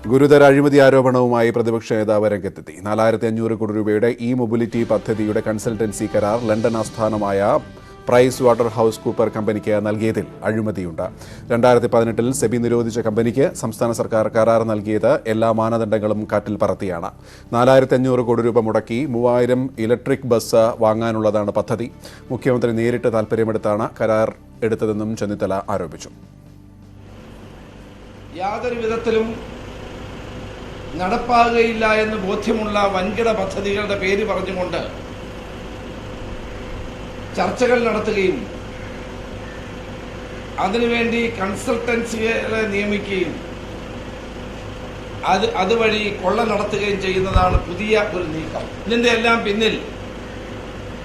ഗുരുതര അഴിമതി ആരോപണവുമായി പ്രതിപക്ഷ നേതാവ് രംഗത്തെത്തി. 4500 കോടി രൂപയുടെ ഇ മൊബിലിറ്റി പദ്ധതിയുടെ കൺസൾട്ടൻസി കരാർ ലണ്ടൻ ആസ്ഥാനമായ പ്രൈസ് വാട്ടർ ഹൗസ് കൂപ്പർ കമ്പനിക്ക് നൽകിയതിൽ അഴിമതിയുണ്ട്. 2018 സെബി നിരോധിച്ച കമ്പനിക്ക് സംസ്ഥാന സർക്കാർ കരാർ നൽകിയത് എല്ലാ മാനദണ്ഡങ്ങളും കാറ്റിൽ പറത്തിയാണ്. 4500 കോടി രൂപ മുടക്കി 3000 ഇലക്ട്രിക് ബസ് വാങ്ങാനുള്ളതാണ് പദ്ധതി. മുഖ്യമന്ത്രി നേരിട്ട് താൽപര്യമെടുത്താണ് കരാർ എടുത്തതെന്നും ചെന്നിത്തല ആരോപിച്ചു. യാതൊരു വിധത്തിലും നടപ്പാകുകയില്ല എന്ന് ബോധ്യമുള്ള വൻകിട പദ്ധതികളുടെ പേര് പറഞ്ഞുകൊണ്ട് ചർച്ചകൾ നടത്തുകയും അതിനുവേണ്ടി കൺസൾട്ടൻസികളെ നിയമിക്കുകയും അതുവഴി കൊള്ള നടത്തുകയും ചെയ്യുന്നതാണ് പുതിയ ഒരു നീക്കം. ഇതിൻ്റെ എല്ലാം പിന്നിൽ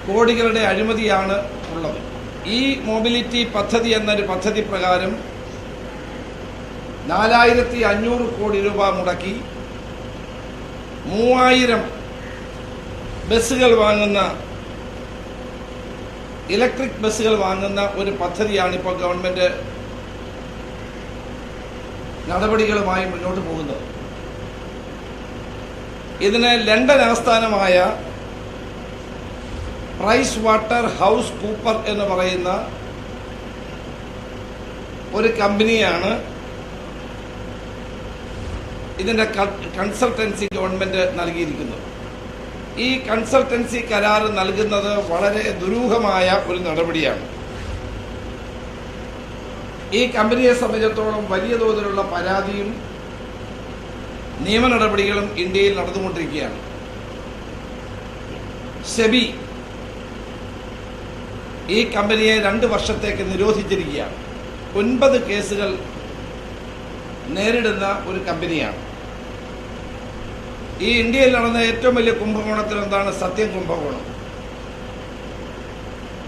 കോടികളുടെ അഴിമതിയാണ് ഉള്ളത്. ഈ മൊബിലിറ്റി പദ്ധതി എന്നൊരു പദ്ധതി പ്രകാരം 4500 കോടി രൂപ മുടക്കി 3000 ബസ്സുകൾ വാങ്ങുന്ന ഇലക്ട്രിക് ബസ്സുകൾ വാങ്ങുന്ന ഒരു പദ്ധതിയാണ് ഇപ്പോൾ ഗവൺമെന്റ് നടപടികളുമായി മുന്നോട്ട് പോകുന്നത്. ഇതിന് ലണ്ടൻ ആസ്ഥാനമായ പ്രൈസ് വാട്ടർ ഹൗസ് കൂപ്പർ എന്ന് പറയുന്ന ഒരു കമ്പനിയാണ് ഇതിന്റെ കൺസൾട്ടൻസി ഗവൺമെന്റ് നൽകിയിരിക്കുന്നത്. ഈ കൺസൾട്ടൻസി കരാർ നൽകുന്നത് വളരെ ദുരൂഹമായ ഒരു നടപടിയാണ്. ഈ കമ്പനിയെ സംബന്ധിച്ചിടത്തോളം വലിയ തോതിലുള്ള പരാതിയും നിയമ നടപടികളും ഇന്ത്യയിൽ നടന്നുകൊണ്ടിരിക്കുകയാണ്. സെബി ഈ കമ്പനിയെ 2 വർഷത്തേക്ക് നിരോധിച്ചിരിക്കുകയാണ്. 9 കേസുകൾ നേരിടുന്ന ഒരു കമ്പനിയാണ്. ഈ ഇന്ത്യയിൽ നടന്ന ഏറ്റവും വലിയ കുംഭകോണത്തിൽ എന്താണ് സത്യം കുംഭകോണം.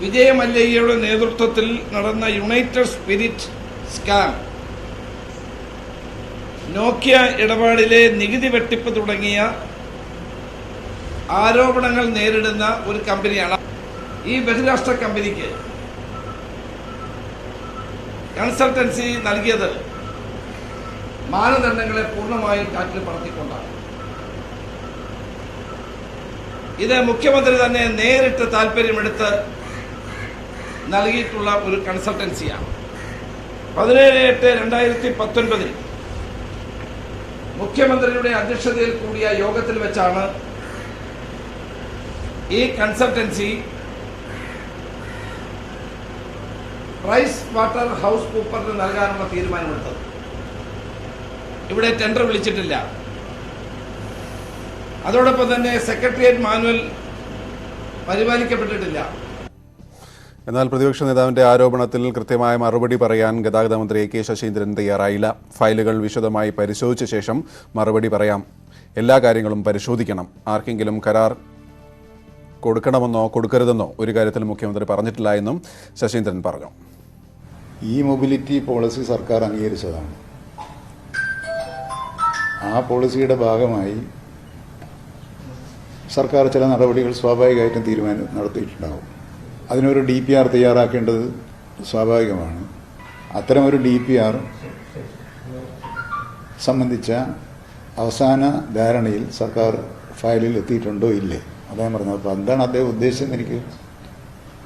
വിജയ മല്യയുടെ നേതൃത്വത്തിൽ നടന്ന യുണൈറ്റഡ് സ്പിരിറ്റ് സ്കാം, നോക്കിയ ഇടപാടിലെ നികുതി വെട്ടിപ്പ് തുടങ്ങിയ ആരോപണങ്ങൾ നേരിടുന്ന ഒരു കമ്പനിയാണ്. ഈ ബഹിരാഷ്ട്ര കമ്പനിക്ക് കൺസൾട്ടൻസി നൽകിയത് മാനദണ്ഡങ്ങളെ പൂർണ്ണമായും കാറ്റിൽ പറത്തിക്കൊണ്ടാണ്. ഇത് മുഖ്യമന്ത്രി തന്നെ നേരിട്ട് താൽപര്യമെടുത്ത് നൽകിയിട്ടുള്ള ഒരു കൺസൾട്ടൻസിയാണ്. 17/8/2019 മുഖ്യമന്ത്രിയുടെ അധ്യക്ഷതയിൽ കൂടിയ യോഗത്തിൽ വെച്ചാണ് ഈ കൺസൾട്ടൻസി പ്രൈസ് വാട്ടർ ഹൗസ് കൂപ്പറിന് നൽകാനുള്ള തീരുമാനമെടുത്തത്. ഇവിടെ ടെൻഡർ വിളിച്ചിട്ടില്ല. അതോടൊപ്പം തന്നെ സെക്രട്ടേറിയറ്റ് മാനുവൽ പരിപാലിക്കപ്പെട്ടിട്ടില്ല. എന്നാൽ പ്രതിപക്ഷ നേതാവിന്റെ ആരോപണത്തിൽ കൃത്യമായ മറുപടി പറയാൻ ഗതാഗത മന്ത്രി എ കെ ശശീന്ദ്രൻ തയ്യാറായില്ല. ഫയലുകൾ വിശദമായി പരിശോധിച്ച ശേഷം മറുപടി പറയാം, എല്ലാ കാര്യങ്ങളും പരിശോധിക്കണം, ആർക്കെങ്കിലും കരാർ കൊടുക്കണമെന്നോ കൊടുക്കരുതെന്നോ ഒരു കാര്യത്തിൽ മുഖ്യമന്ത്രി പറഞ്ഞിട്ടില്ല എന്നും ശശീന്ദ്രൻ പറഞ്ഞു. ഈ മൊബിലിറ്റി പോളിസി സർക്കാർ അംഗീകരിച്ചതാണ്. ആ പോളിസിയുടെ ഭാഗമായി സർക്കാർ ചില നടപടികൾ സ്വാഭാവികമായിട്ടും നടത്തിയിട്ടുണ്ടാവും. അതിനൊരു DPR തയ്യാറാക്കേണ്ടത് സ്വാഭാവികമാണ്. അത്തരമൊരു DPR സംബന്ധിച്ച അവസാന ധാരണയിൽ സർക്കാർ ഫയലിൽ എത്തിയിട്ടുണ്ടോ ഇല്ലേ, അദ്ദേഹം പറഞ്ഞത്. അപ്പോൾ എന്താണ് അദ്ദേഹം ഉദ്ദേശിച്ചതെന്ന് എനിക്ക്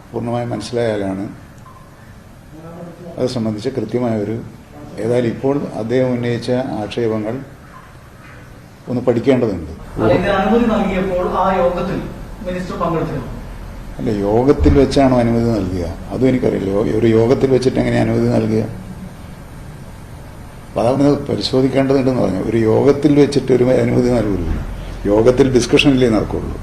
പൂർണ്ണമായും മനസ്സിലായാലാണ് അത് സംബന്ധിച്ച് കൃത്യമായൊരു, ഏതായാലും ഇപ്പോൾ അദ്ദേഹം ഉന്നയിച്ച ആക്ഷേപങ്ങൾ ഒന്ന് പഠിക്കേണ്ടതുണ്ട്. അല്ല, യോഗത്തിൽ വെച്ചാണോ അനുമതി നൽകുക? അതും എനിക്കറിയില്ല. ഒരു യോഗത്തിൽ വെച്ചിട്ട് എങ്ങനെ അനുമതി നൽകുക? അപ്പോൾ അതവിടെ പരിശോധിക്കേണ്ടതുണ്ടെന്ന് പറഞ്ഞു. ഒരു യോഗത്തിൽ വെച്ചിട്ട് ഒരു അനുമതി നൽകുള്ളൂ. യോഗത്തിൽ ഡിസ്കഷനിലേ നടക്കുള്ളൂ.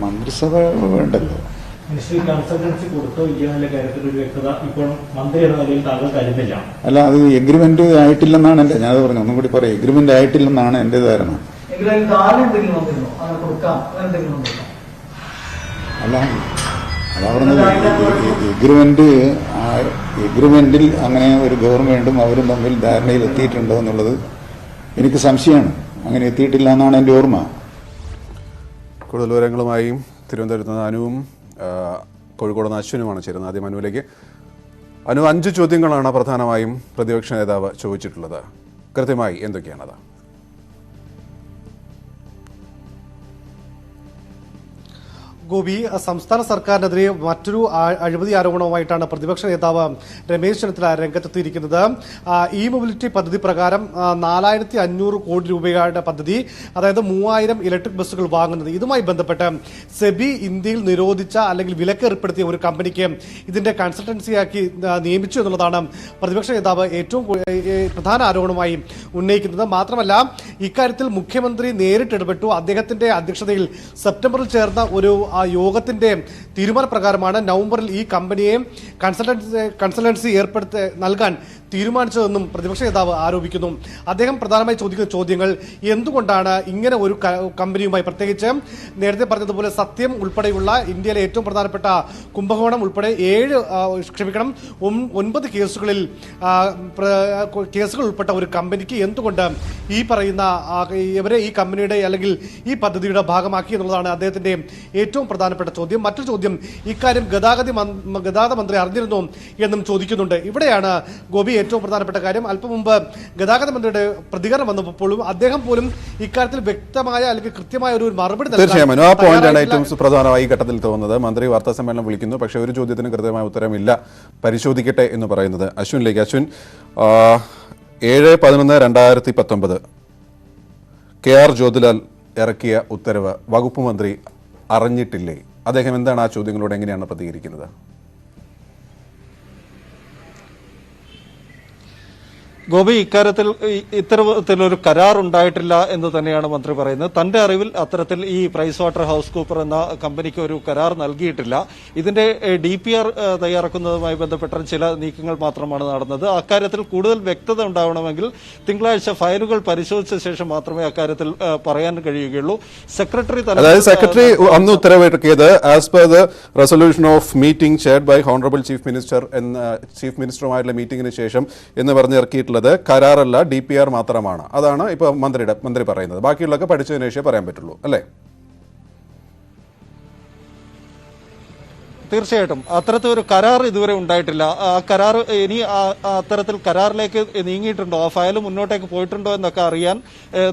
മന്ത്രിസഭ വേണ്ടല്ലോ. അല്ല, അത് എഗ്രിമെന്റ് ആയിട്ടില്ലെന്നാണ് എന്റെ, ഞാനത് പറഞ്ഞു, ഒന്നും കൂടി പറയാം, എഗ്രിമെന്റ് ആയിട്ടില്ലെന്നാണ് എന്റെ ധാരണ. അല്ല, അതാ പറഞ്ഞത്, എഗ്രിമെന്റിൽ അങ്ങനെ ഒരു ഗവൺമെന്റും അവരും തമ്മിൽ ധാരണയിൽ എത്തിയിട്ടുണ്ടോ എന്നുള്ളത് എനിക്ക് സംശയമാണ്. അങ്ങനെ എത്തിയിട്ടില്ല എന്നാണ് എന്റെ ഓർമ്മ. കൂടുതൽ വിവരങ്ങളുമായി തിരുവനന്തപുരത്ത് നിന്ന് അനുവും കോഴിക്കോട് നിന്ന് അശ്വിനുമാണ് ചേരുന്നത്. ആദ്യം അനുവിലേക്ക്. അനു, 5 ചോദ്യങ്ങളാണ് പ്രധാനമായും പ്രതിപക്ഷ നേതാവ് ചോദിച്ചിട്ടുള്ളത്. കൃത്യമായി എന്തൊക്കെയാണത്? ഗോപി, സംസ്ഥാന സർക്കാരിനെതിരെ മറ്റൊരു അഴിമതി ആരോപണവുമായിട്ടാണ് പ്രതിപക്ഷ നേതാവ് രമേശ് ചെന്നിത്തല രംഗത്തെത്തിയിരിക്കുന്നത്. ഇ മൊബിലിറ്റി പദ്ധതി പ്രകാരം 4500 കോടി രൂപയുടെ പദ്ധതി, അതായത് 3000 ഇലക്ട്രിക് ബസ്സുകൾ വാങ്ങുന്നത്, ഇതുമായി ബന്ധപ്പെട്ട് സെബി ഇന്ത്യയിൽ നിരോധിച്ച അല്ലെങ്കിൽ വിലക്ക് ഏർപ്പെടുത്തിയ ഒരു കമ്പനിക്ക് ഇതിന്റെ കൺസൾട്ടൻസിയാക്കി നിയമിച്ചു എന്നുള്ളതാണ് പ്രതിപക്ഷ നേതാവ് ഏറ്റവും പ്രധാന ആരോപണമായി ഉന്നയിക്കുന്നത്. മാത്രമല്ല, ഇക്കാര്യത്തിൽ മുഖ്യമന്ത്രി നേരിട്ട് ഇടപെട്ടു. അദ്ദേഹത്തിന്റെ അധ്യക്ഷതയിൽ സെപ്റ്റംബറിൽ ചേർന്ന ഒരു യോഗത്തിന്റെ തീരുമാനപ്രകാരമാണ് നവംബറിൽ ഈ കമ്പനിയെ കൺസൾട്ടൻസി നൽകാൻ തീരുമാനിച്ചതെന്നും പ്രതിപക്ഷ നേതാവ് ആരോപിക്കുന്നു. അദ്ദേഹം പ്രധാനമായി ചോദിക്കുന്ന ചോദ്യങ്ങൾ, എന്തുകൊണ്ടാണ് ഇങ്ങനെ ഒരു കമ്പനിയുമായി, പ്രത്യേകിച്ച് നേരത്തെ പറഞ്ഞതുപോലെ സത്യം ഉൾപ്പെടെയുള്ള ഇന്ത്യയിലെ ഏറ്റവും പ്രധാനപ്പെട്ട കുംഭകോണം ഉൾപ്പെടെ 9 കേസുകൾ ഉൾപ്പെട്ട ഒരു കമ്പനിക്ക് എന്തുകൊണ്ട് ഈ പറയുന്ന ഇവരെ ഈ കമ്പനിയുടെ അല്ലെങ്കിൽ ഈ പദ്ധതിയുടെ ഭാഗമാക്കി എന്നുള്ളതാണ് അദ്ദേഹത്തിന്റെ ഏറ്റവും പ്രധാനപ്പെട്ട ചോദ്യം. മറ്റൊരു ചോദ്യം, ഇക്കാര്യം ഗതാഗത മന്ത്രി അറിഞ്ഞിരുന്നു എന്നും ചോദിക്കുന്നുണ്ട്. ഇവിടെയാണ് ഗോപി ഏറ്റവും പ്രധാനപ്പെട്ട കാര്യം. അല്പം മുമ്പ് ഗതാഗത മന്ത്രിയുടെ പ്രതികരണം വന്നപ്പോഴും അദ്ദേഹം പോലും ഇക്കാര്യത്തിൽ വ്യക്തമായ അല്ലെങ്കിൽ കൃത്യമായ ഒരു മറുപടി തീർച്ചയായും ആ പോയിന്റാണ് ഏറ്റവും പ്രധാനമായി ഈ ഘട്ടത്തിൽ തോന്നുന്നത്. മന്ത്രി വാർത്താ സമ്മേളനം വിളിക്കുന്നു, പക്ഷേ ഒരു ചോദ്യത്തിന് കൃത്യമായ ഉത്തരമില്ല, പരിശോധിക്കട്ടെ എന്ന് പറയുന്നത്. അശ്വിനിലേക്ക്. അശ്വിൻ, 7/11/2019 KR ജ്യോതിലാൽ ഇറക്കിയ ഉത്തരവ് വകുപ്പ് മന്ത്രി അറിഞ്ഞിട്ടില്ലേ? അദ്ദേഹം എന്താണ് ആ ചോദ്യങ്ങളോട് എങ്ങനെയാണ് പ്രതികരിക്കുന്നത്? ഗോപി, ഇക്കാര്യത്തിൽ ഇത്തരത്തിലൊരു കരാർ ഉണ്ടായിട്ടില്ല എന്ന് തന്നെയാണ് മന്ത്രി പറയുന്നത്. തന്റെ അറിവിൽ അത്തരത്തിൽ ഈ പ്രൈസ് വാട്ടർ ഹൗസ് കൂപ്പർ എന്ന കമ്പനിക്ക് ഒരു കരാർ നൽകിയിട്ടില്ല. ഇതിന്റെ DPR തയ്യാറാക്കുന്നതുമായി ബന്ധപ്പെട്ട ചില നീക്കങ്ങൾ മാത്രമാണ് നടന്നത്. അക്കാര്യത്തിൽ കൂടുതൽ വ്യക്തത ഉണ്ടാവണമെങ്കിൽ തിങ്കളാഴ്ച ഫയലുകൾ പരിശോധിച്ച ശേഷം മാത്രമേ അക്കാര്യത്തിൽ പറയാൻ കഴിയുകയുള്ളൂ. സെക്രട്ടറി അന്ന് ഉത്തരവിറക്കിയത് as per the resolution of meeting chaired by honourable chief minister എന്ന ചീഫ് മിനിസ്റ്ററുമായിട്ടുള്ള മീറ്റിംഗിന് ശേഷം എന്ന് പറഞ്ഞിറക്കിയിട്ടുള്ളത് കരാറല്ല, DPR മാത്രമാണ്. അതാണ് ഇപ്പൊ മന്ത്രി പറയുന്നത്. ബാക്കിയുള്ളതൊക്കെ പഠിച്ചതിന് ശേഷമേ പറയാൻ പറ്റുള്ളൂ, അല്ലേ? തീർച്ചയായിട്ടും അത്തരത്തിലൊരു കരാർ ഇതുവരെ ഉണ്ടായിട്ടില്ല. ആ കരാർ ഇനി അത്തരത്തിൽ കരാറിലേക്ക് നീങ്ങിയിട്ടുണ്ടോ, ആ ഫയൽ മുന്നോട്ടേക്ക് പോയിട്ടുണ്ടോ എന്നൊക്കെ അറിയാൻ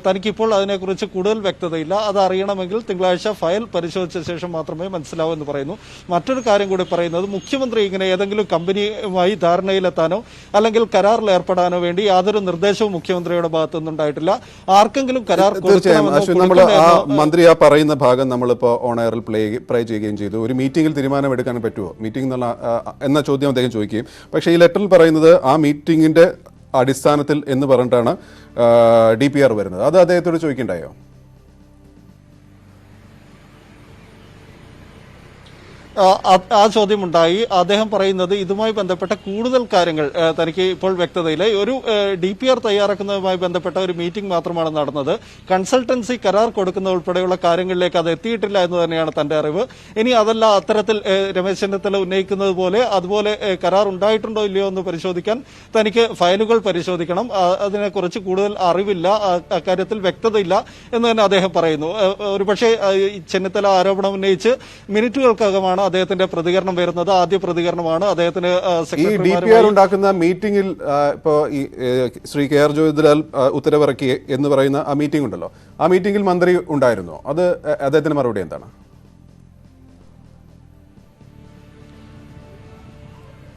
തനിക്കിപ്പോൾ അതിനെക്കുറിച്ച് കൂടുതൽ വ്യക്തതയില്ല. അത് അറിയണമെങ്കിൽ തിങ്കളാഴ്ച ഫയൽ പരിശോധിച്ച ശേഷം മാത്രമേ മനസ്സിലാവൂ എന്ന് പറയുന്നു. മറ്റൊരു കാര്യം കൂടി പറയുന്നത്, മുഖ്യമന്ത്രി ഇങ്ങനെ ഏതെങ്കിലും കമ്പനിയുമായി ധാരണയിലെത്താനോ അല്ലെങ്കിൽ കരാറിൽ ഏർപ്പെടാനോ വേണ്ടി യാതൊരു നിർദ്ദേശവും മുഖ്യമന്ത്രിയുടെ ഭാഗത്തു നിന്നുണ്ടായിട്ടില്ല. ആർക്കെങ്കിലും കരാർ മന്ത്രി ആ പറയുന്ന ഭാഗം നമ്മളിപ്പോ ഓൺ എയറിൽ പ്ലേ ചെയ്യുകയും ചെയ്തു. ഒരു മീറ്റിംഗിൽ തീരുമാനം എടുക്കാൻ പറ്റുമോ മീറ്റിംഗ് എന്ന ചോദ്യം അദ്ദേഹം ചോദിക്കുകയും, പക്ഷേ ഈ ലെറ്ററിൽ പറയുന്നത് ആ മീറ്റിംഗിന്റെ അടിസ്ഥാനത്തിൽ എന്ന് പറഞ്ഞിട്ടാണ് DPR വരുന്നത്. അത് അദ്ദേഹത്തോട് ചോദിക്കണ്ടായോ? ആ ചോദ്യമുണ്ടായി. അദ്ദേഹം പറയുന്നത് ഇതുമായി ബന്ധപ്പെട്ട കൂടുതൽ കാര്യങ്ങൾ തനിക്ക് ഇപ്പോൾ വ്യക്തതയില്ല. ഒരു DPR തയ്യാറാക്കുന്നതുമായി ബന്ധപ്പെട്ട ഒരു മീറ്റിംഗ് മാത്രമാണ് നടന്നത്. കൺസൾട്ടൻസി കരാർ കൊടുക്കുന്ന ഉൾപ്പെടെയുള്ള കാര്യങ്ങളിലേക്ക് അത് എത്തിയിട്ടില്ല എന്ന് തന്നെയാണ് തന്റെ അറിവ്. ഇനി അതല്ല, അത്തരത്തിൽ രമേശ് ചെന്നിത്തല ഉന്നയിക്കുന്നത് പോലെ അതുപോലെ കരാർ ഉണ്ടായിട്ടുണ്ടോ ഇല്ലയോ എന്ന് പരിശോധിക്കാൻ തനിക്ക് ഫയലുകൾ പരിശോധിക്കണം. അതിനെക്കുറിച്ച് കൂടുതൽ അറിവില്ല, അക്കാര്യത്തിൽ വ്യക്തതയില്ല എന്ന് തന്നെ അദ്ദേഹം പറയുന്നു. ഒരുപക്ഷെ ചെന്നിത്തല ആരോപണം ഉന്നയിച്ച് മിനിറ്റുകൾക്കകമാണ് അദ്ദേഹത്തിന്റെ പ്രതികരണം വരുന്നത്. ആദ്യ പ്രതികരണമാണ് അദ്ദേഹത്തിന്. DPR ഉണ്ടാക്കുന്ന മീറ്റിംഗിൽ ഇപ്പോ ഈ ശ്രീ KR ജ്യോതിലാൽ ഉത്തരവിറക്കി എന്ന് പറയുന്ന ആ മീറ്റിംഗ് ഉണ്ടല്ലോ, ആ മീറ്റിംഗിൽ മന്ത്രി ഉണ്ടായിരുന്നോ? അത് അദ്ദേഹത്തിന്റെ മറുപടി എന്താണ്?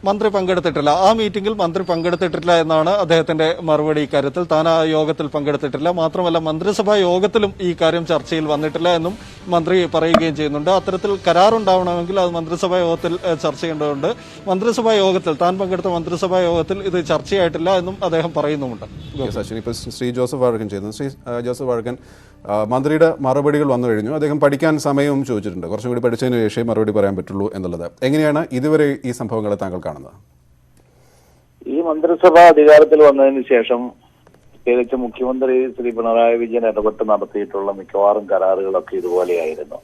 മന്ത്രി പങ്കെടുത്തിട്ടില്ല. ആ മീറ്റിംഗിൽ മന്ത്രി പങ്കെടുത്തിട്ടില്ല എന്നാണ് അദ്ദേഹത്തിന്റെ മറുപടി. ഇക്കാര്യത്തിൽ താൻ ആ യോഗത്തിൽ പങ്കെടുത്തിട്ടില്ല. മാത്രമല്ല, മന്ത്രിസഭാ യോഗത്തിലും ഈ കാര്യം ചർച്ചയിൽ വന്നിട്ടില്ല എന്നും മന്ത്രി പറയുകയും ചെയ്യുന്നുണ്ട്. അത്തരത്തിൽ കരാറുണ്ടാവണമെങ്കിൽ അത് മന്ത്രിസഭാ യോഗത്തിൽ ചർച്ച ചെയ്യേണ്ടതുണ്ട്. മന്ത്രിസഭാ യോഗത്തിൽ താൻ പങ്കെടുത്ത മന്ത്രിസഭാ യോഗത്തിൽ ഇത് ചർച്ചയായിട്ടില്ല എന്നും അദ്ദേഹം പറയുന്നുമുണ്ട്. ശ്രീ ജോസഫ് വാഴക്കൻ ചെയ്യുന്നു. ശ്രീ ജോസഫ് വാഴക്കൻ, മന്ത്രിയുടെ മറുപടികൾ വന്നു കഴിഞ്ഞു. അദ്ദേഹം പഠിക്കാൻ സമയവും ചോദിച്ചിട്ടുണ്ട്. കുറച്ചും കൂടി പഠിച്ചതിന് ശേഷം മറുപടി പറയാൻ പറ്റുള്ളൂ എന്നുള്ളത്. എങ്ങനെയാണ് ഇതുവരെ ഈ സംഭവങ്ങളെ താങ്കൾ കാണുന്നത്? ഈ മന്ത്രിസഭ അധികാരത്തിൽ വന്നതിന് ശേഷം പ്രത്യേകിച്ച് മുഖ്യമന്ത്രി ശ്രീ പിണറായി വിജയൻ ഇടപെട്ട് നടത്തിയിട്ടുള്ള മിക്കവാറും കരാറുകളൊക്കെ ഇതുപോലെയായിരുന്നു.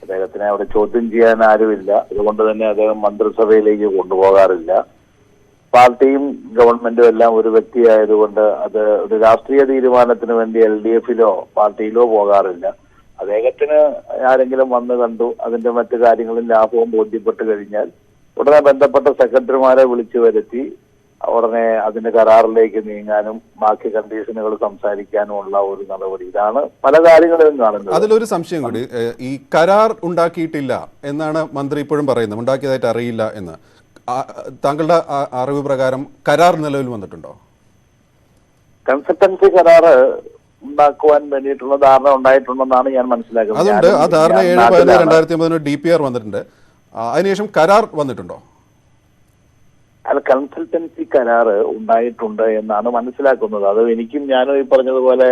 അദ്ദേഹത്തിനെ അവിടെ ചോദ്യം ചെയ്യാൻ ആരുമില്ല. അതുകൊണ്ട് തന്നെ അദ്ദേഹം മന്ത്രിസഭയിലേക്ക് കൊണ്ടുപോകാറില്ല. പാർട്ടിയും ഗവൺമെന്റും എല്ലാം ഒരു വ്യക്തിയായതുകൊണ്ട് അത് ഒരു രാഷ്ട്രീയ തീരുമാനത്തിന് വേണ്ടി LDF-ലോ പാർട്ടിയിലോ പോകാറില്ല. അദ്ദേഹത്തിന് ആരെങ്കിലും വന്ന് കണ്ടു അതിന്റെ മറ്റു കാര്യങ്ങളിൽ ലാഭവും ബോധ്യപ്പെട്ട് കഴിഞ്ഞാൽ ഉടനെ ബന്ധപ്പെട്ട സെക്രട്ടറിമാരെ വിളിച്ചു വരുത്തി ഉടനെ അതിന്റെ കരാറിലേക്ക് നീങ്ങാനും ബാക്കി കണ്ടീഷനുകൾ സംസാരിക്കാനും ഉള്ള ഒരു നടപടി. ഇതാണ് പല കാര്യങ്ങളിലും കാണുന്നത്. അതിലൊരു സംശയം കൂടി, ഈ കരാർ ഉണ്ടാക്കിയിട്ടില്ല എന്നാണ് മന്ത്രി ഇപ്പോഴും പറയുന്നത്, ഉണ്ടാക്കിയതായിട്ട് അറിയില്ല എന്ന്. താങ്കളുടെ അറിവ് പ്രകാരം കരാർ നിലവിൽ വന്നിട്ടുണ്ടോ? കൺസൾട്ടൻസി കരാറ് ഉണ്ടാക്കുവാൻ വേണ്ടിയിട്ടുള്ള ധാരണ ഉണ്ടായിട്ടുണ്ടെന്നാണ് ഞാൻ മനസ്സിലാക്കുന്നത്. അതുണ്ട്. ആ ധാരണ 7/11/2009 DPR വന്നിട്ടുണ്ട്. അതിനുശേഷം കരാർ വന്നിട്ടുണ്ടോ? അത് കൺസൾട്ടൻസി കരാറ് ഉണ്ടായിട്ടുണ്ട് എന്നാണ് മനസ്സിലാക്കുന്നത്. അത് ഞാനും ഈ പറഞ്ഞതുപോലെ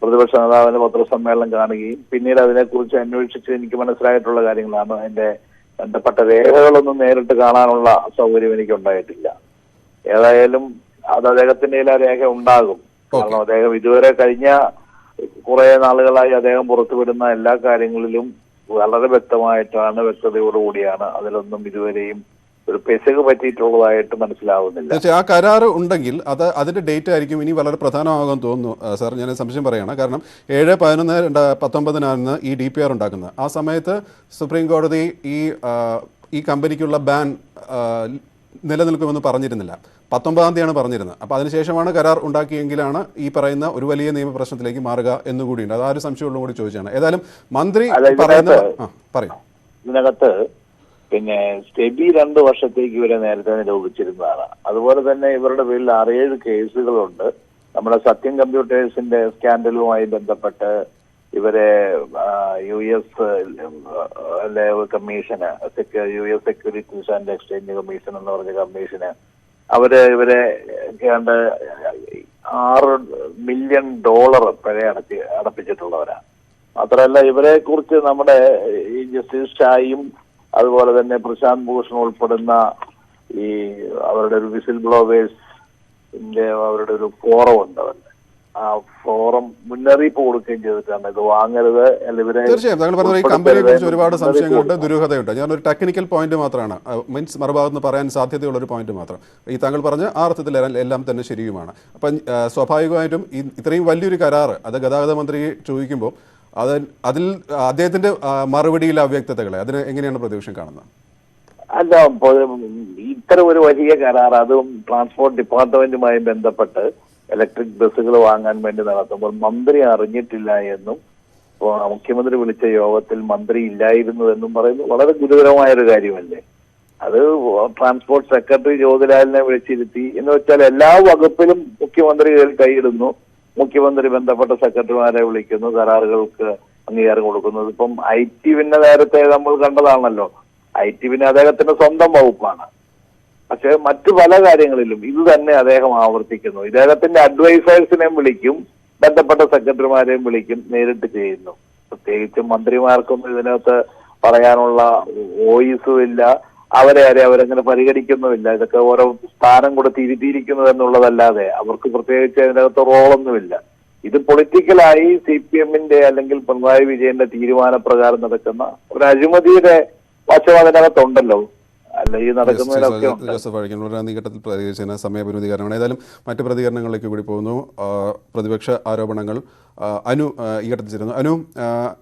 പ്രതിപക്ഷ നേതാവിന്റെ പത്രസമ്മേളനം കാണുകയും പിന്നീട് അതിനെക്കുറിച്ച് അന്വേഷിച്ച് എനിക്ക് മനസ്സിലായിട്ടുള്ള കാര്യങ്ങളാണ്. അതിന്റെ ബന്ധപ്പെട്ട രേഖകളൊന്നും നേരിട്ട് കാണാനുള്ള സൗകര്യം എനിക്ക് ഉണ്ടായിട്ടില്ല. ഏതായാലും അത് അദ്ദേഹത്തിന്റെ ആ രേഖ ഉണ്ടാകും. കാരണം അദ്ദേഹം ഇതുവരെ കഴിഞ്ഞ കുറെ നാളുകളായി അദ്ദേഹം പുറത്തുവിടുന്ന എല്ലാ കാര്യങ്ങളിലും വളരെ വ്യക്തതയോടുകൂടിയാണ്. അതിലൊന്നും ഇതുവരെയും ഒരു പെശക് പറ്റിയിട്ടുള്ളതായിട്ട് മനസ്സിലാവുന്നില്ല. ആ കരാർ ഉണ്ടെങ്കിൽ അതിന്റെ ഡേറ്റ് ആയിരിക്കും ഇനി വളരെ പ്രധാനമാകാൻ തോന്നുന്നു സാർ. ഞാൻ സംശയം പറയുകയാണ്. കാരണം 7/11/2019 ഈ DPR ഉണ്ടാക്കുന്നത്. ആ സമയത്ത് സുപ്രീം കോടതി ഈ കമ്പനിക്കുള്ള ബാൻ നിലനിൽക്കുമെന്ന് പറഞ്ഞിരുന്നില്ല. 19-ാം തീയതിയാണ് പറഞ്ഞിരുന്നത്. അപ്പോൾ അതിനുശേഷമാണ് കരാർ ഉണ്ടാക്കിയെങ്കിലാണ് ഈ പറയുന്ന ഒരു വലിയ നിയമപ്രശ്നത്തിലേക്ക് മാറുക എന്നുകൂടിയുണ്ട്. അത് ആ ഒരു സംശയമുള്ള കൂടി ചോദിച്ചാണ്. ഏതായാലും മന്ത്രി പറയും ഇതിനകത്ത് പിന്നെ സ്റ്റെബി 2 വർഷത്തേക്ക് ഇവരെ നേരത്തെ നിരോധിച്ചിരുന്നതാണ്. അതുപോലെ തന്നെ ഇവരുടെ പേരിൽ 6-7 കേസുകളുണ്ട്. നമ്മുടെ സത്യം കമ്പ്യൂട്ടേഴ്സിന്റെ സ്കാൻഡലുമായി ബന്ധപ്പെട്ട് ഇവരെ US commission, US securities and exchange commission എന്ന് പറഞ്ഞ കമ്മീഷന് ഇവരെ $6 മില്യൺ പിഴ അടപ്പിച്ചിട്ടുള്ളവരാണ്. മാത്രമല്ല ഇവരെ കുറിച്ച് നമ്മുടെ ഈ ജസ്റ്റിസ് ഷായും അതുപോലെ തന്നെ പ്രശാന്ത് ഭൂഷൺ ഉൾപ്പെടുന്ന ഈ അവരുടെ ഒരു വിസിൽ ബ്ലോവേഴ്സിന്റെ അവരുടെ ഒരു ഫോറം ഉണ്ട്. ആ ഫോറം മുന്നറിയിപ്പ് കൊടുക്കുകയും ചെയ്തിട്ടാണ് ഇത് വാങ്ങരുത്. തീർച്ചയായും താങ്കൾ പറഞ്ഞ ഈ കമ്പനിയെ കുറിച്ച് ഒരുപാട് സംശയങ്ങളുണ്ട്, ദുരൂഹതയുണ്ട്. ഞാനൊരു ടെക്നിക്കൽ പോയിന്റ് മാത്രമാണ്, മീൻസ് മറുഭാഗത്ത് നിന്ന് പറയാൻ സാധ്യതയുള്ള ഒരു പോയിന്റ് മാത്രം. ഈ താങ്കൾ പറഞ്ഞ ആ അർത്ഥത്തിൽ എല്ലാം തന്നെ ശരിയുമാണ്. അപ്പം സ്വാഭാവികമായിട്ടും ഇത്രയും വലിയൊരു കരാർ അത് ഗതാഗത മന്ത്രി ചോദിക്കുമ്പോൾ അതിൽ അദ്ദേഹത്തിന്റെ മറുപടിയിലെ അവ്യക്തതകളെ അതിന് എങ്ങനെയാണ് പ്രതിപക്ഷം കാണുന്നത്? അല്ല, ഇത്തരം ഒരു വലിയ കരാർ അതും ട്രാൻസ്പോർട്ട് ഡിപ്പാർട്ട്മെന്റുമായി ബന്ധപ്പെട്ട് ഇലക്ട്രിക് ബസ്സുകൾ വാങ്ങാൻ വേണ്ടി നടത്തുമ്പോൾ മന്ത്രി അറിഞ്ഞിട്ടില്ല എന്നും മുഖ്യമന്ത്രി വിളിച്ച യോഗത്തിൽ മന്ത്രി ഇല്ലായിരുന്നു എന്നും പറയുന്നത് വളരെ ഗുരുതരമായൊരു കാര്യമല്ലേ? അത് ട്രാൻസ്പോർട്ട് സെക്രട്ടറി ജ്യോതിലാലിനെ വിളിച്ചിരുത്തി എന്ന് വെച്ചാൽ എല്ലാ വകുപ്പിലും മുഖ്യമന്ത്രി കൈയിടുന്നു. മുഖ്യമന്ത്രി ബന്ധപ്പെട്ട സെക്രട്ടറിമാരെ വിളിക്കുന്നു, കരാറുകൾക്ക് അംഗീകാരം കൊടുക്കുന്നത്. ഇപ്പം IT പിന്നെ നേരത്തെ നമ്മൾ കണ്ടതാണല്ലോ. IT പിന്നെ അദ്ദേഹത്തിന്റെ സ്വന്തം വകുപ്പാണ്. പക്ഷെ മറ്റു പല കാര്യങ്ങളിലും ഇത് തന്നെ അദ്ദേഹം ആവർത്തിക്കുന്നു. ഇദ്ദേഹത്തിന്റെ അഡ്വൈസേഴ്സിനെയും വിളിക്കും, ബന്ധപ്പെട്ട സെക്രട്ടറിമാരെയും വിളിക്കും, നേരിട്ട് ചെയ്യുന്നു. പ്രത്യേകിച്ചും മന്ത്രിമാർക്കൊന്നും ഇതിനകത്ത് പറയാനുള്ള വോയിസും ഇല്ല. അവരങ്ങനെ പരിഗണിക്കുന്നുമില്ല. ഇതൊക്കെ ഓരോ സ്ഥാനം കൊടുത്ത് ഇരുത്തിയിരിക്കുന്നു എന്നുള്ളതല്ലാതെ അവർക്ക് പ്രത്യേകിച്ച് അതിനകത്ത് റോളൊന്നുമില്ല. ഇത് പൊളിറ്റിക്കലായി CPM-ന്റെ അല്ലെങ്കിൽ പിണറായി വിജയന്റെ തീരുമാനപ്രകാരം നടക്കുന്ന ഒരു അഴിമതിയുടെ വശം അതിനകത്തുണ്ടല്ലോ. അല്ല ഈ നടക്കുന്നതിനൊക്കെ ഘട്ടത്തിൽ പ്രതികരിച്ചതിന് സമയപരിമിതി കാരണമാണ്. ഏതായാലും മറ്റ് പ്രതികരണങ്ങളിലേക്ക് കൂടി പോകുന്നു. പ്രതിപക്ഷ ആരോപണങ്ങൾ ഈ ഘട്ടത്തിൽ ചേരുന്നു.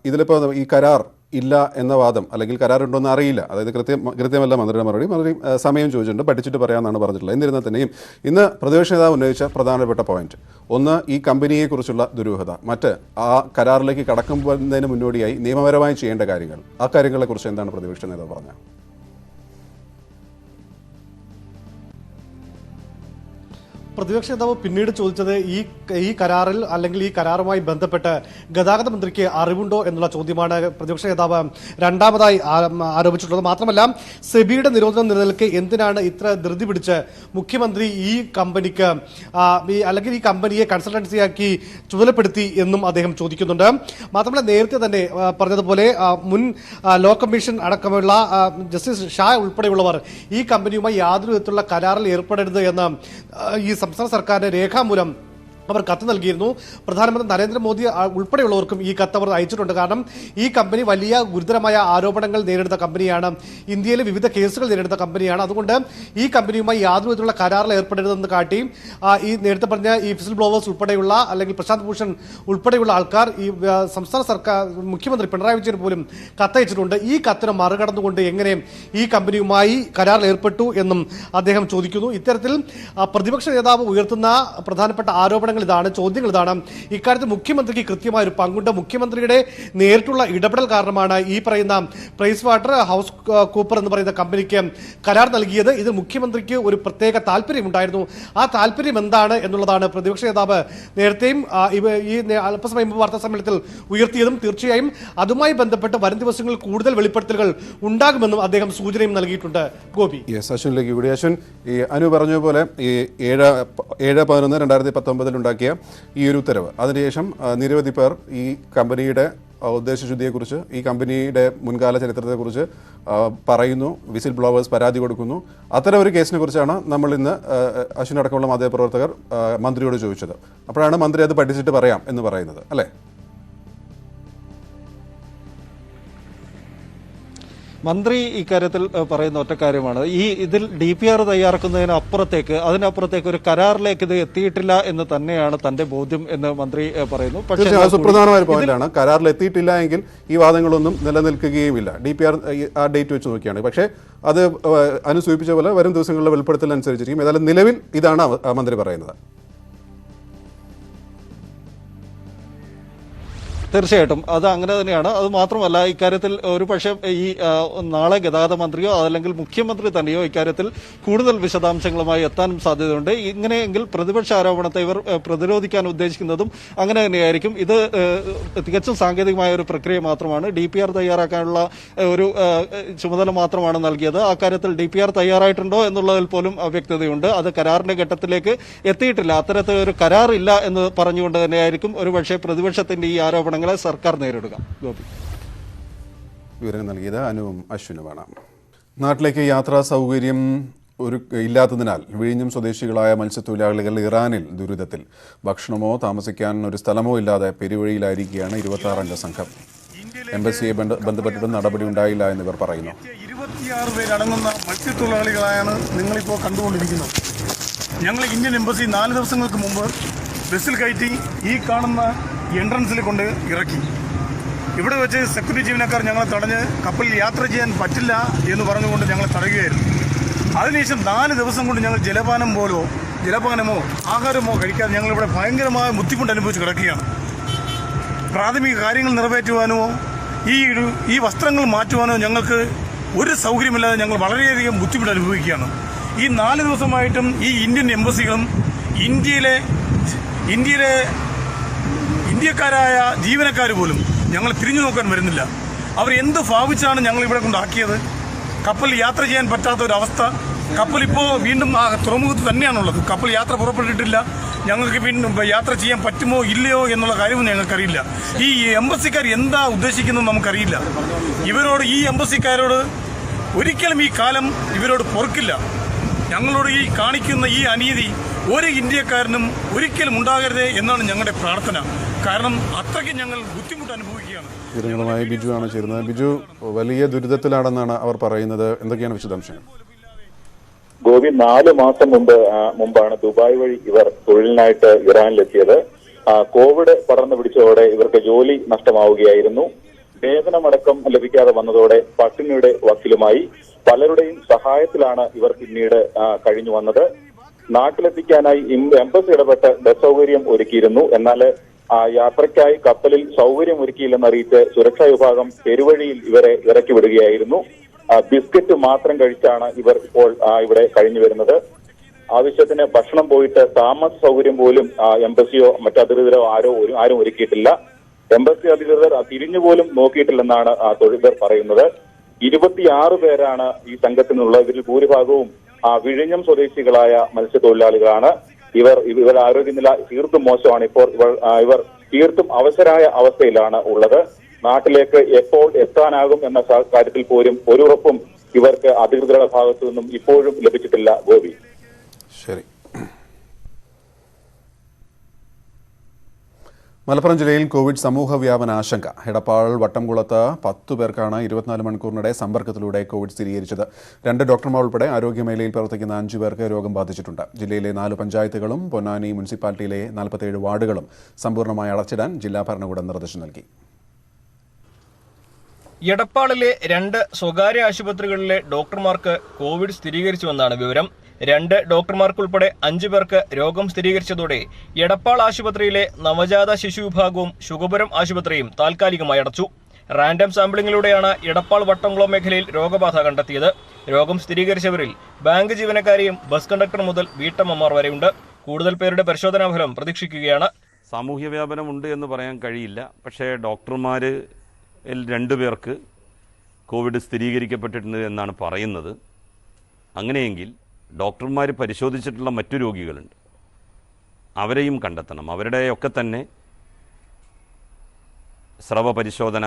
ഇതിലിപ്പോൾ ഈ കരാർ ഇല്ല എന്ന വാദം അല്ലെങ്കിൽ കരാറുണ്ടോയെന്ന് അറിയില്ല, അതായത് കൃത്യമല്ല മന്ത്രിയുടെ മറുപടി. മന്ത്രി സമയം ചോദിച്ചിട്ടുണ്ട്, പഠിച്ചിട്ട് പറയാമെന്നാണ് പറഞ്ഞിട്ടുള്ളത്. എന്നിരുന്നാൽ തന്നെയും ഇന്ന് പ്രതിപക്ഷ നേതാവ് ഉന്നയിച്ച പ്രധാനപ്പെട്ട പോയിന്റ് ഒന്ന് ഈ കമ്പനിയെക്കുറിച്ചുള്ള ദുരൂഹത, മറ്റ് ആ കരാറിലേക്ക് കടക്കുന്നതിന് മുന്നോടിയായി നിയമപരമായി ചെയ്യേണ്ട കാര്യങ്ങൾ, ആ കാര്യങ്ങളെക്കുറിച്ച് എന്താണ് പ്രതിപക്ഷ നേതാവ് പറഞ്ഞത്? പ്രതിപക്ഷ നേതാവ് പിന്നീട് ചോദിച്ചത് ഈ കരാറിൽ അല്ലെങ്കിൽ ഈ കരാറുമായി ബന്ധപ്പെട്ട് ഗതാഗത മന്ത്രിക്ക് അറിവുണ്ടോ എന്നുള്ള ചോദ്യമാണ് പ്രതിപക്ഷ നേതാവ് രണ്ടാമതായി ആരോപിച്ചിട്ടുള്ളത്. മാത്രമല്ല സെബിയുടെ നിരോധനം നിലനിൽക്കെ എന്തിനാണ് ഇത്ര ധൃതി പിടിച്ച് മുഖ്യമന്ത്രി ഈ കമ്പനിക്ക് അല്ലെങ്കിൽ ഈ കമ്പനിയെ കൺസൾട്ടൻസിയാക്കി ചുമതലപ്പെടുത്തി എന്നും അദ്ദേഹം ചോദിക്കുന്നുണ്ട്. മാത്രമല്ല നേരത്തെ തന്നെ പറഞ്ഞതുപോലെ മുൻ ലോ കമ്മീഷൻ അടക്കമുള്ള ജസ്റ്റിസ് ഷാ ഉൾപ്പെടെയുള്ളവർ ഈ കമ്പനിയുമായി യാതൊരു വിധത്തിലുള്ള കരാറിൽ ഏർപ്പെടരുത് എന്ന് ഈ സംസ്ഥാന സർക്കാരിന്റെ രേഖാമൂലം അവർ കത്ത് നൽകിയിരുന്നു. പ്രധാനമന്ത്രി നരേന്ദ്രമോദി ഉൾപ്പെടെയുള്ളവർക്കും ഈ കത്ത് അവർ അയച്ചിട്ടുണ്ട്. കാരണം ഈ കമ്പനി വലിയ ഗുരുതരമായ ആരോപണങ്ങൾ നേരിടുന്ന കമ്പനിയാണ്, ഇന്ത്യയിലെ വിവിധ കേസുകൾ നേരിടുന്ന കമ്പനിയാണ്. അതുകൊണ്ട് ഈ കമ്പനിയുമായി യാതൊരു വിധത്തിലുള്ള കരാറിൽ ഏർപ്പെടരുതെന്ന് കാട്ടി ഈ നേരത്തെ പറഞ്ഞ ഈ വിസിൽ ബ്ലോവേഴ്സ് ഉൾപ്പെടെയുള്ള അല്ലെങ്കിൽ പ്രശാന്ത് ഭൂഷൺ ഉൾപ്പെടെയുള്ള ആൾക്കാർ ഈ സംസ്ഥാന സർക്കാർ മുഖ്യമന്ത്രി പിണറായി വിജയൻ പോലും കത്തയച്ചിട്ടുണ്ട്. ഈ കത്തിനെ മറികടന്നുകൊണ്ട് എങ്ങനെ ഈ കമ്പനിയുമായി കരാറിൽ ഏർപ്പെട്ടു എന്നും അദ്ദേഹം ചോദിക്കുന്നു. ഇത്തരത്തിൽ പ്രതിപക്ഷ നേതാവ് ഉയർത്തുന്ന പ്രധാനപ്പെട്ട ആരോപണങ്ങൾ ഇതാണ്, ചോദ്യങ്ങൾ ഇതാണ്. ഇക്കാര്യത്തിൽ മുഖ്യമന്ത്രിക്ക് കൃത്യമായ ഒരു പങ്കുണ്ട്. മുഖ്യമന്ത്രിയുടെ നേരിട്ടുള്ള ഇടപെടൽ കാരണമാണ് ഈ പറയുന്ന പ്രൈസ് വാട്ടർ ഹൗസ് കൂപ്പർ എന്ന് പറയുന്ന കമ്പനിക്ക് കരാർ നൽകിയത്. ഇത് മുഖ്യമന്ത്രിക്ക് ഒരു പ്രത്യേക താല്പര്യമുണ്ടായിരുന്നു. ആ താല്പര്യം എന്താണ് എന്നുള്ളതാണ് പ്രതിപക്ഷ നേതാവ് നേരത്തെയും ഈ അല്പസമയം മുമ്പ് വാർത്താ സമ്മേളനത്തിൽ ഉയർത്തിയതും. തീർച്ചയായും അതുമായി ബന്ധപ്പെട്ട് വരും ദിവസങ്ങളിൽ കൂടുതൽ വെളിപ്പെടുത്തലുകൾ ഉണ്ടാകുമെന്നും അദ്ദേഹം സൂചനയും നൽകിയിട്ടുണ്ട്. ഗോപി, അശ്വിനിലേക്ക് കൂടി. അശ്വിൻ, ഈ അനു പറഞ്ഞ പോലെ ഈ 7/11/2019 ഉണ്ടാക്കിയ ഈ ഒരു ഉത്തരവ്, അതിനുശേഷം നിരവധി പേർ ഈ കമ്പനിയുടെ ഉദ്ദേശശുദ്ധിയെക്കുറിച്ച്, ഈ കമ്പനിയുടെ മുൻകാല ചരിത്രത്തെക്കുറിച്ച് പറയുന്നു, വിസിൽ ബ്ലോവേഴ്സ് പരാതി കൊടുക്കുന്നു. അത്തരം ഒരു കേസിനെ കുറിച്ചാണ് നമ്മൾ ഇന്ന് അശ്വിൻ അടക്കമുള്ള മാധ്യമപ്രവർത്തകർ മന്ത്രിയോട് ചോദിച്ചത്. അപ്പോഴാണ് മന്ത്രി അത് പഠിച്ചിട്ട് പറയാം എന്ന് പറയുന്നത്, അല്ലേ? മന്ത്രി ഇക്കാര്യത്തിൽ പറയുന്ന ഒറ്റ കാര്യമാണ്, ഇതിൽ DPR അതിനപ്പുറത്തേക്ക് ഒരു കരാറിലേക്ക് ഇത് എത്തിയിട്ടില്ല എന്ന് തന്നെയാണ് തന്റെ ബോധ്യം എന്ന് മന്ത്രി പറയുന്നു. പക്ഷേ സുപ്രധാനമായ പോയിന്റാണ്, കരാറിൽ എത്തിയിട്ടില്ല എങ്കിൽ ഈ വാദങ്ങളൊന്നും നിലനിൽക്കുകയുമില്ല. DPR ആ ഡേറ്റ് വെച്ച് നോക്കിയാണ്. പക്ഷേ അത് അനുസൂചിപ്പിച്ച പോലെ വരും ദിവസങ്ങളിലെ വെളിപ്പെടുത്തലനുസരിച്ചിരിക്കും. ഏതായാലും നിലവിൽ ഇതാണ് മന്ത്രി പറയുന്നത്. തീർച്ചയായിട്ടും അത് അങ്ങനെ തന്നെയാണ്. അത് മാത്രമല്ല, ഇക്കാര്യത്തിൽ ഒരു പക്ഷേ ഈ നാളെ ഗതാഗത മന്ത്രിയോ അതല്ലെങ്കിൽ മുഖ്യമന്ത്രി തന്നെയോ ഇക്കാര്യത്തിൽ കൂടുതൽ വിശദാംശങ്ങളുമായി എത്താനും സാധ്യതയുണ്ട്. ഇങ്ങനെയെങ്കിൽ പ്രതിപക്ഷ ആരോപണത്തെ ഇവർ പ്രതിരോധിക്കാൻ ഉദ്ദേശിക്കുന്നതും അങ്ങനെ തന്നെയായിരിക്കും. ഇത് തികച്ചും സാങ്കേതികമായ ഒരു പ്രക്രിയ മാത്രമാണ്. DPR തയ്യാറാക്കാനുള്ള ഒരു ചുമതല മാത്രമാണ് നൽകിയത്. ആ കാര്യത്തിൽ DPR തയ്യാറായിട്ടുണ്ടോ എന്നുള്ളതിൽ പോലും അവ്യക്തതയുണ്ട്. അത് കരാറിന്റെ ഘട്ടത്തിലേക്ക് എത്തിയിട്ടില്ല. അത്തരത്തിലൊരു കരാറില്ല എന്ന് പറഞ്ഞുകൊണ്ട് തന്നെയായിരിക്കും ഒരുപക്ഷെ പ്രതിപക്ഷത്തിന്റെ ഈ ആരോപണങ്ങൾ സർക്കാർ നേരിടുക. വിവരം നൽകിയത് അനുവും അശ്വിനുമാണ്. നാട്ടിലേക്ക് യാത്രാ സൗകര്യം ഇല്ലാത്തതിനാൽ വിഴിഞ്ഞം സ്വദേശികളായ മത്സ്യത്തൊഴിലാളികൾ ഇറാനിൽ ദുരിതത്തിൽ. ഭക്ഷണമോ താമസിക്കാൻ ഒരു സ്ഥലമോ ഇല്ലാതെ പെരുവഴിയിലായിരിക്കുകയാണ് 26 സംഘം. എംബസിയെ ബന്ധപ്പെട്ടിട്ടും നടപടി ഉണ്ടായില്ല എന്നിവർ പറയുന്നു. 26 പേരടങ്ങുന്ന മത്സ്യത്തൊഴിലാളികളായാണ് നിങ്ങളിപ്പോൾ കണ്ടുകൊണ്ടിരിക്കുന്നത്. ഞങ്ങൾ ഇന്ത്യൻ എംബസി 4 ദിവസങ്ങൾക്ക് മുമ്പ് ബസ്സിൽ കയറ്റി ഈ കാണുന്ന എൻട്രൻസിൽ കൊണ്ട് ഇറക്കി. ഇവിടെ വെച്ച് സെക്യൂരിറ്റി ജീവനക്കാർ ഞങ്ങളെ തടഞ്ഞ് കപ്പലിൽ യാത്ര ചെയ്യാൻ പറ്റില്ല എന്ന് പറഞ്ഞുകൊണ്ട് ഞങ്ങളെ തടയുകയായിരുന്നു. അതിനുശേഷം 4 ദിവസം കൊണ്ട് ഞങ്ങൾ ജലപാനമോ ആഹാരമോ കഴിക്കാതെ ഞങ്ങളിവിടെ ഭയങ്കരമായ ബുദ്ധിമുട്ട് അനുഭവിച്ച് കിടക്കുകയാണ്. പ്രാഥമിക കാര്യങ്ങൾ നിറവേറ്റുവാനോ ഈ വസ്ത്രങ്ങൾ മാറ്റുവാനോ ഞങ്ങൾക്ക് ഒരു സൗകര്യമില്ലാതെ ഞങ്ങൾ വളരെയധികം ബുദ്ധിമുട്ട് അനുഭവിക്കുകയാണ്. ഈ 4 ദിവസമായിട്ടും ഈ ഇന്ത്യൻ എംബസികളും ഇന്ത്യക്കാരായ ജീവനക്കാർ പോലും ഞങ്ങൾ തിരിഞ്ഞു നോക്കാൻ വരുന്നില്ല. അവർ എന്ത് ഭാവിച്ചാണ് ഞങ്ങൾ ഇവിടെ കൊണ്ടാക്കിയത്? കപ്പൽ യാത്ര ചെയ്യാൻ പറ്റാത്ത ഒരവസ്ഥ. കപ്പൽ ഇപ്പോൾ വീണ്ടും ആ തുറമുഖത്ത് തന്നെയാണുള്ളത്. കപ്പൽ യാത്ര പുറപ്പെട്ടിട്ടില്ല. ഞങ്ങൾക്ക് വീണ്ടും യാത്ര ചെയ്യാൻ പറ്റുമോ ഇല്ലയോ എന്നുള്ള കാര്യമൊന്നും ഞങ്ങൾക്കറിയില്ല. ഈ എംബസിക്കാർ എന്താ ഉദ്ദേശിക്കുന്നത് നമുക്കറിയില്ല. ഈ എംബസിക്കാരോട് ഒരിക്കലും ഈ കാലം ഇവരോട് പൊറുക്കില്ല. ഞങ്ങളോട് ഈ കാണിക്കുന്ന ഈ അനീതി ഒരു ഇന്ത്യക്കാരനും ഒരിക്കലും ഉണ്ടാകരുതേ എന്നാണ് ഞങ്ങളുടെ പ്രാർത്ഥന. കാരണം അത്രയ്ക്ക് ഞങ്ങൾ ബുദ്ധിമുട്ട് അനുഭവിക്കുകയാണ്. വിവരങ്ങളുമായി ബിജു ആണ് ചേരുന്നത്. ബിജു, വലിയ ദുരിതത്തിലാണെന്നാണ് അവർ പറയുന്നത്. എന്തൊക്കെയാണ് വിശദാംശങ്ങൾ? ഗോപി, 4 മാസം മുമ്പാണ് ദുബായ് വഴി ഇവർ തൊഴിലിനായിട്ട് ഇറാനിലെത്തിയത്. കോവിഡ് പടർന്നു പിടിച്ചതോടെ ഇവർക്ക് ജോലി നഷ്ടമാവുകയായിരുന്നു. വേതനമടക്കം ലഭിക്കാതെ വന്നതോടെ പട്ടിണിയുടെ വക്കിലുമായി. പലരുടെയും സഹായത്തിലാണ് ഇവർ പിന്നീട് കഴിഞ്ഞു വന്നത്. നാട്ടിലെത്തിക്കാനായി എംബസി ഇടപെട്ട് ബസ് സൗകര്യം ഒരുക്കിയിരുന്നു. എന്നാൽ യാത്രയ്ക്കായി കപ്പലിൽ സൗകര്യം ഒരുക്കിയില്ലെന്നറിയിച്ച് സുരക്ഷാ വിഭാഗം പെരുവഴിയിൽ ഇവരെ ഇറക്കി വിടുകയായിരുന്നു. ബിസ്ക്കറ്റ് മാത്രം കഴിച്ചാണ് ഇവർ ഇപ്പോൾ ഇവിടെ കഴിഞ്ഞു വരുന്നത്. ആവശ്യത്തിന് ഭക്ഷണം പോയിട്ട് താമസ സൗകര്യം പോലും എംബസിയോ മറ്റധികൃതരോ ആരും ഒരുക്കിയിട്ടില്ല. എംബസി അധികൃതർ തിരിഞ്ഞുപോലും നോക്കിയിട്ടില്ലെന്നാണ് തൊഴിലാളികൾ പറയുന്നത്. 26 പേരാണ് ഈ സംഘത്തിനുള്ള. ഇവരിൽ ഭൂരിഭാഗവും വിഴിഞ്ഞം സ്വദേശികളായ മത്സ്യത്തൊഴിലാളികളാണ്. ഇവരുടെ ആരോഗ്യനില തീർത്തും മോശമാണ്. ഇപ്പോൾ ഇവർ തീർത്തും അവശരായ അവസ്ഥയിലാണ് ഉള്ളത്. നാട്ടിലേക്ക് എപ്പോൾ എത്താനാകും എന്ന കാര്യത്തിൽ പോലും ഒരു ഉറപ്പും ഇവർക്ക് അധികൃതരുടെ ഭാഗത്തു നിന്നും ഇപ്പോഴും ലഭിച്ചിട്ടില്ല. ഗോപി, ശരി. മലപ്പുറം ജില്ലയിൽ കോവിഡ് സമൂഹ വ്യാപന ആശങ്ക. എടപ്പാൾ വട്ടംകുളത്ത് 10 പേർക്കാണ് 24 മണിക്കൂറിനിടെ സമ്പർക്കത്തിലൂടെ കോവിഡ് സ്ഥിരീകരിച്ചത്. 2 ഡോക്ടർമാർ ഉൾപ്പെടെ ആരോഗ്യമേഖലയിൽ പ്രവർത്തിക്കുന്ന 5 പേർക്ക് രോഗം ബാധിച്ചിട്ടുണ്ട്. ജില്ലയിലെ 4 പഞ്ചായത്തുകളും പൊന്നാനി മുനിസിപ്പാലിറ്റിയിലെ 47 വാർഡുകളും സമ്പൂർണ്ണമായി അടച്ചിടാൻ ജില്ലാ ഭരണകൂടം നിർദ്ദേശം നൽകി. എടപ്പാളിലെ 2 സ്വകാര്യ ആശുപത്രികളിലെ ഡോക്ടർമാർക്ക് കോവിഡ് സ്ഥിരീകരിച്ചുവെന്നാണ് വിവരം. 2 ഡോക്ടർമാർക്കുൾപ്പെടെ 5 പേർക്ക് രോഗം സ്ഥിരീകരിച്ചതോടെ എടപ്പാൾ ആശുപത്രിയിലെ നവജാത ശിശു വിഭാഗവും ശുഗപുരം ആശുപത്രിയും താൽക്കാലികമായി അടച്ചു. റാൻഡം സാമ്പിളിങ്ങിലൂടെയാണ് എടപ്പാൾ വട്ടംകുളം മേഖലയിൽ രോഗബാധ കണ്ടെത്തിയത്. രോഗം സ്ഥിരീകരിച്ചവരിൽ ബാങ്ക് ജീവനക്കാരിയും ബസ് കണ്ടക്ടർ മുതൽ വീട്ടമ്മമാർ വരെയുണ്ട്. കൂടുതൽ പേരുടെ പരിശോധനാ ഫലം പ്രതീക്ഷിക്കുകയാണ്. സാമൂഹ്യ വ്യാപനമുണ്ട് എന്ന് പറയാൻ കഴിയില്ല. പക്ഷേ ഡോക്ടർമാരിൽ 2 പേർക്ക് കോവിഡ് സ്ഥിരീകരിക്കപ്പെട്ടിട്ടുണ്ട് എന്നാണ് പറയുന്നത്. അങ്ങനെയെങ്കിൽ ഡോക്ടർമാർ പരിശോധിച്ചിട്ടുള്ള മറ്റു രോഗികളുണ്ട്, അവരെയും കണ്ടെത്തണം. അവരുടെയൊക്കെ തന്നെ സ്രവ പരിശോധന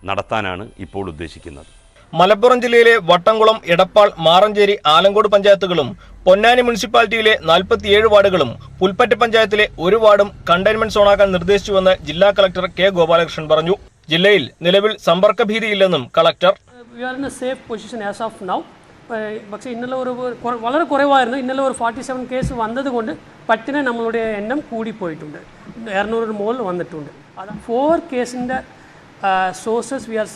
നടത്താനാണ് ഇപ്പോൾ ഉദ്ദേശിക്കുന്നത്. മലപ്പുറം ജില്ലയിലെ വട്ടംകുളം, എടപ്പാൾ, മാറഞ്ചേരി, ആലങ്കോട് പഞ്ചായത്തുകളും പൊന്നാനി മുനിസിപ്പാലിറ്റിയിലെ 47 വാർഡുകളും പുൽപ്പറ്റ പഞ്ചായത്തിലെ 1 വാർഡും കണ്ടെയ്ൻമെന്റ് സോണാക്കാൻ നിർദ്ദേശിച്ചുവെന്ന് ജില്ലാ കളക്ടർ കെ ഗോപാലകൃഷ്ണൻ പറഞ്ഞു. ജില്ലയിൽ നിലവിൽ സമ്പർക്ക ഭീതിയില്ലെന്നും കളക്ടർ. പക്ഷേ ഇന്നലെ വളരെ കുറവായിരുന്നു. ഇന്നലെ ഒരു 47 കേസ് വന്നതുകൊണ്ട് പട്ടിനെ നമ്മളുടെ എണ്ണം കൂടിപ്പോയിട്ടുണ്ട്. 200 മുകളിൽ വന്നിട്ടുണ്ട്. 4 കേസിൻ്റെ sources we are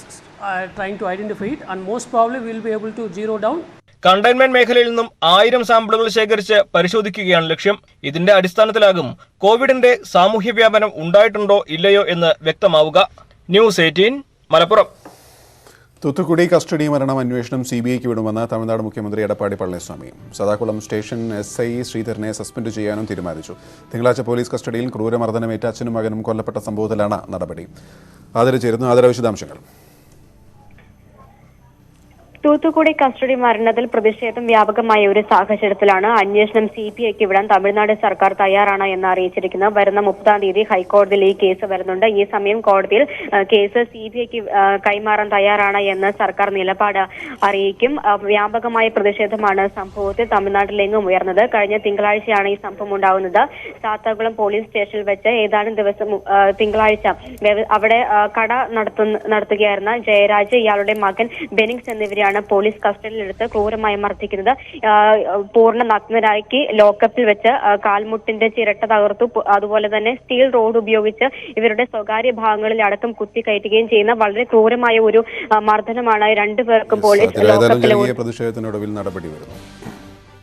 trying to identify it and most probably will be able to zero down. Containment മേഖലയിൽ നിന്നും 1000 സാമ്പിളുകൾ ശേഖരിച്ച് പരിശോധിക്കുകയാണ് ലക്ഷ്യം. ഇതിന്റെ അടിസ്ഥാനത്തിലാകും കോവിഡിന്റെ സാമൂഹ്യ വ്യാപനം ഉണ്ടായിട്ടുണ്ടോ ഇല്ലയോ എന്ന് വ്യക്തമാവുക. ന്യൂസ് 18 മലപ്പുറം. തൂത്തുക്കുടി കസ്റ്റഡി മരണം അന്വേഷണം CBIക്ക് വിടുമെന്ന് തമിഴ്നാട് മുഖ്യമന്ത്രി എടപ്പാടി പളനിസ്വാമി. സദാകുളം സ്റ്റേഷൻ SI ശ്രീധരനെ സസ്പെൻഡ് ചെയ്യാനും തീരുമാനിച്ചു. തിങ്കളാഴ്ച പോലീസ് കസ്റ്റഡിയിൽ ക്രൂരമർദ്ദനമേറ്റ അച്ഛനും മകനും കൊല്ലപ്പെട്ട സംഭവത്തിലാണ് നടപടി. ആദര വിശദാംശങ്ങൾ. തൂത്തുക്കുടി കസ്റ്റഡി മരണത്തിൽ പ്രതിഷേധം വ്യാപകമായ ഒരു സാഹചര്യത്തിലാണ് അന്വേഷണം CBIക്ക് വിടാൻ തമിഴ്നാട് സർക്കാർ തയ്യാറാണ് എന്ന് അറിയിച്ചിരിക്കുന്നത്. വരുന്ന 30-ാം തീയതി ഹൈക്കോടതിയിൽ ഈ കേസ് വരുന്നുണ്ട്. ഈ സമയം കോടതിയിൽ കേസ് CBIക്ക് കൈമാറാൻ തയ്യാറാണ് എന്ന് സർക്കാർ നിലപാട് അറിയിക്കും. വ്യാപകമായ പ്രതിഷേധമാണ് സംഭവത്തിൽ തമിഴ്നാട്ടിലെങ്ങും ഉയർന്നത്. കഴിഞ്ഞ തിങ്കളാഴ്ചയാണ് ഈ സംഭവം ഉണ്ടാകുന്നത്. സാത്താകുളം പോലീസ് സ്റ്റേഷനിൽ വെച്ച് ഏതാനും ദിവസം തിങ്കളാഴ്ച അവിടെ കട നടത്തുകയായിരുന്ന ജയരാജ്, ഇയാളുടെ മകൻ ബെനിക്സ് എന്നിവരെയാണ് പോലീസ് കസ്റ്റഡിയിലെടുത്ത് ക്രൂരമായി മർദ്ദിക്കുന്നത്. പൂർണ്ണ നഗ്നരാക്കി ലോക്കപ്പിൽ വെച്ച് കാൽമുട്ടിന്റെ ചിരട്ട തകർത്തു. അതുപോലെ തന്നെ സ്റ്റീൽ റോഡ് ഉപയോഗിച്ച് ഇവരുടെ സ്വകാര്യ ഭാഗങ്ങളിൽ അടക്കം കുത്തിക്കയറ്റുകയും ചെയ്യുന്ന വളരെ ക്രൂരമായ ഒരു മർദ്ദനമാണ് 2 പേർക്കും പോലീസ് ലോക്കപ്പിൽ. പ്രതിഷേധത്തിനൊടുവിൽ നടപടി വരുന്നു.